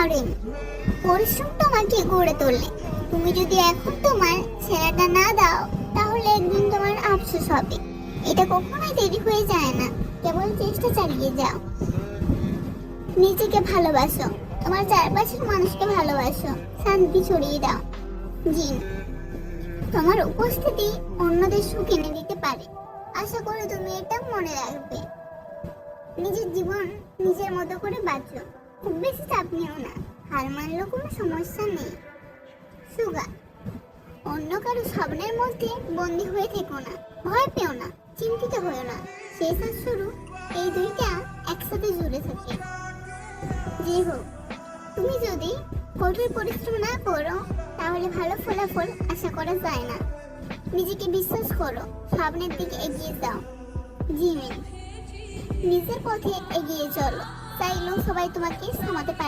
আরে পরিশ্রম তোমাকে গড়ে তোলে। তুমি যদি এখন তোমার ছেলেটা না দাও তাহলে একদিন তোমার আফসোস হবে। এটা কখনোই দেরি হয়ে যায় না, কেবল চেষ্টা চালিয়ে যাও। নিজেকে ভালোবাসো, তোমার চারপাশের মানুষকে ভালোবাসো, শান্তি ছড়িয়ে দাও। জিন, তোমার উপস্থিতি অন্যদের সুখ এনে দিতে পারে। আশা করি তুমি এটা মনে রাখবে। নিজের জীবন নিজের মতো করে বাঁচো, খুব বেশি চাপ নিও না। হার মানলেও কোনো সমস্যা নেই। সুগা, অন্য কারো স্বপ্নের মধ্যে বন্দী হয়ে থেকো না, ভয় পেও না, চিন্তিত হয়েও না। শেষ আর শুরু এই দুইটা একসাথে জুড়ে থাকে। যাই হোক, তুমি যদি কঠোর পরিশ্রম না করো তাহলে ভালো ফলাফল আশা করা যায় না। নিজেকে বিশ্বাস করো, স্বপ্নের দিকে এগিয়ে যাও। জিমিন, নিজের পথে এগিয়ে চলো, চাইলেও সবাই তোমাকে থামাতে পারে